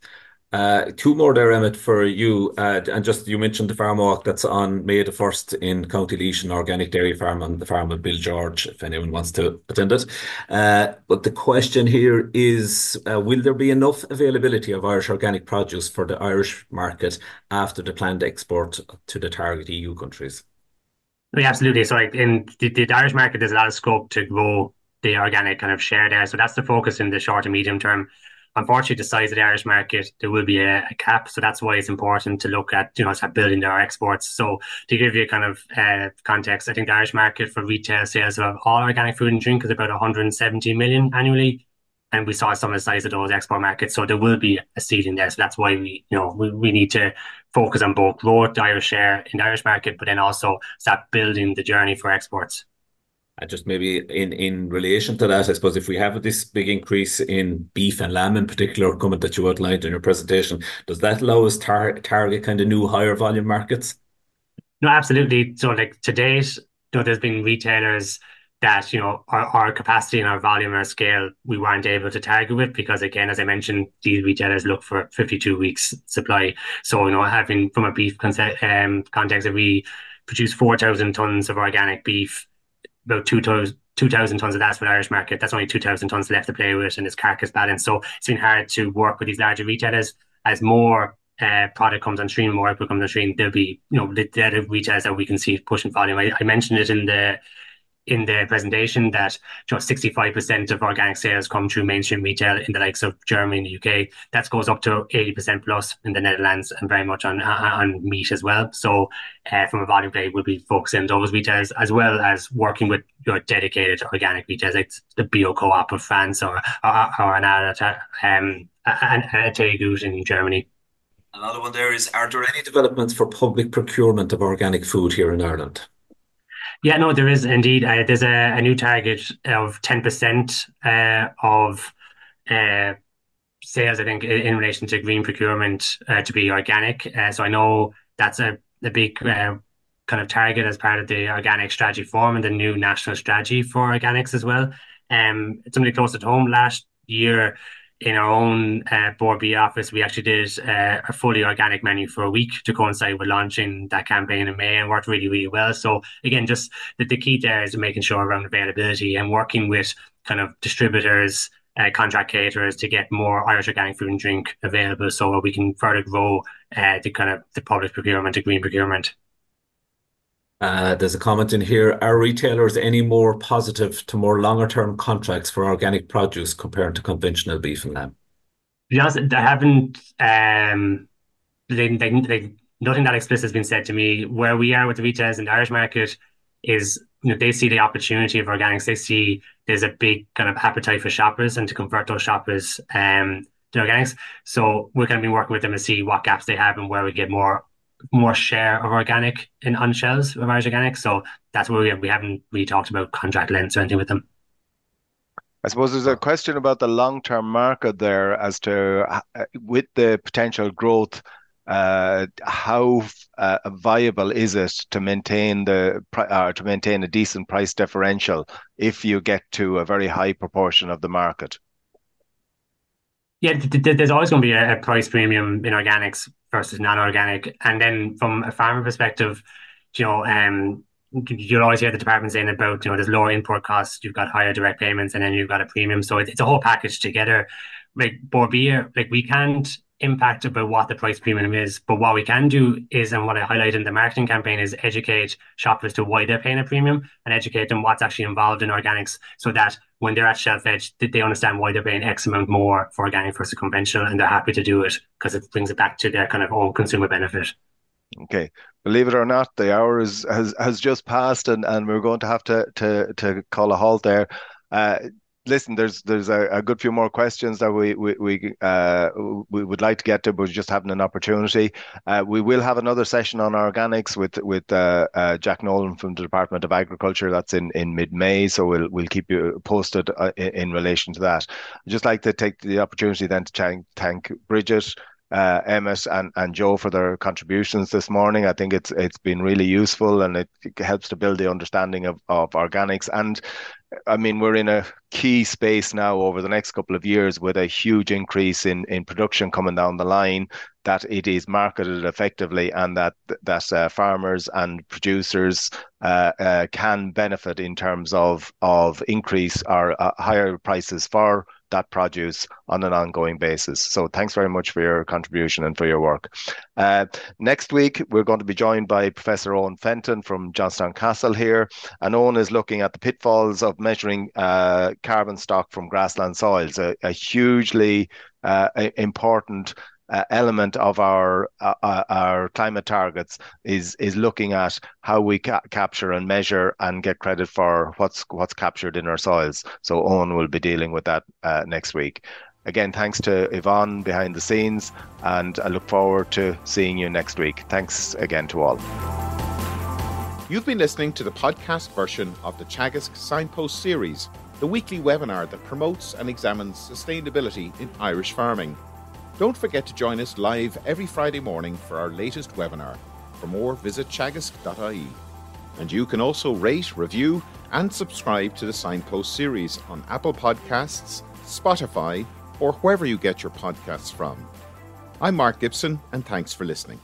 Two more there, Emmet, for you. And just, you mentioned the farm walk that's on May the 1st in County Laois, an organic dairy farm on the farm of Bill George, if anyone wants to attend it. But the question here is, will there be enough availability of Irish organic produce for the Irish market after the planned export to the target EU countries? Yeah, absolutely. So in the Irish market, there's a lot of scope to grow the organic kind of share there. So that's the focus in the short and medium term. unfortunately, the size of the Irish market, there will be a cap. So that's why it's important to look at, start building our exports. So to give you kind of context, I think the Irish market for retail sales of all organic food and drink is about 170 million annually. And we saw some of the size of those export markets. So there will be a ceiling there. So that's why we need to focus on both growth, the Irish share in the Irish market, but then also start building the journey for exports. And just maybe in relation to that, I suppose if we have this big increase in beef and lamb in particular, comment that you outlined in your presentation, does that allow us target kind of new higher volume markets? No, absolutely. So like to date, there's been retailers that, our capacity and our volume and our scale, we weren't able to target with because, again, as I mentioned, these retailers look for 52 weeks supply. So, having from a beef context, that we produce 4,000 tons of organic beef, about 2,000 tons of that's for the Irish market. That's only 2,000 tons left to play with, and it's carcass balance. So it's been hard to work with these larger retailers. As more product comes on stream, more output comes on stream, there'll be, the retailers that we can see pushing volume. I mentioned it in the presentation that 65% of organic sales come through mainstream retail in the likes of Germany and the UK. That goes up to 80% plus in the Netherlands and very much on meat as well. So from a volume play, we'll be focusing on those retailers as well as working with your dedicated organic retailers like the Bio Co-op of France or an Teagasc in Germany. Another one there is, are there any developments for public procurement of organic food here in Ireland? Yeah, no, there is indeed. There's a new target of 10% of sales, I think, in relation to green procurement to be organic. So I know that's a big kind of target as part of the organic strategy forum and the new national strategy for organics as well. It's something close at home. Last year, in our own Bord Bia office, we actually did a fully organic menu for a week to coincide with launching that campaign in May and worked really, really well. So again, just the key there is making sure around availability and working with kind of distributors, contract caterers to get more Irish organic food and drink available so we can further grow the public procurement, the green procurement. There's a comment in here. Are retailers any more positive to more longer term contracts for organic produce compared to conventional beef and lamb? To be honest, they haven't. Nothing that explicit has been said to me. Where we are with the retailers in the Irish market is, they see the opportunity of organics. They see there's a big kind of appetite for shoppers and to convert those shoppers to organics. So we're going to be working with them to see what gaps they have and where we get more share of organic on shelves of Irish organic. So that's where we haven't really talked about contract lengths or anything with them. I suppose there's a question about the long-term market there as to with the potential growth, how viable is it to maintain a decent price differential if you get to a very high proportion of the market? Yeah, there's always going to be a price premium in organics versus non-organic. And then from a farmer perspective, you'll always hear the department saying about, there's lower import costs, you've got higher direct payments, and then you've got a premium. So it's a whole package together. Like Bord Bia, we can't impact about what the price premium is, but what we can do is, and what I highlight in the marketing campaign, is educate shoppers to why they're paying a premium and educate them what's actually involved in organics, so that when they're at shelf edge, they understand why they're paying X amount more for organic versus conventional, and they're happy to do it because it brings it back to their kind of own consumer benefit. Okay, believe it or not, the hour has just passed, and we're going to have to call a halt there. Listen, there's a good few more questions that we would like to get to, but we just haven't an opportunity. We will have another session on organics with Jack Nolan from the Department of Agriculture. That's in mid-May, so we'll keep you posted in relation to that. I'd just like to take the opportunity then to thank Brigid, Emmet and Joe for their contributions this morning. I think it's been really useful, and it helps to build the understanding of organics. And I mean, we're in a key space now over the next couple of years with a huge increase in production coming down the line, that it is marketed effectively, and that farmers and producers can benefit in terms of increase or higher prices for that produce on an ongoing basis. So thanks very much for your contribution and for your work. Next week, we're going to be joined by Professor Owen Fenton from Johnstown Castle here. And Owen is looking at the pitfalls of measuring carbon stock from grassland soils, a hugely important element of our climate targets is looking at how we capture and measure and get credit for what's captured in our soils. So Owen will be dealing with that next week. Again, thanks to Yvonne behind the scenes, and I look forward to seeing you next week. Thanks again to all. You've been listening to the podcast version of the Teagasc Signpost Series, the weekly webinar that promotes and examines sustainability in Irish farming. Don't forget to join us live every Friday morning for our latest webinar. For more, visit teagasc.ie. And you can also rate, review, and subscribe to the Signpost Series on Apple Podcasts, Spotify, or wherever you get your podcasts from. I'm Mark Gibson, and thanks for listening.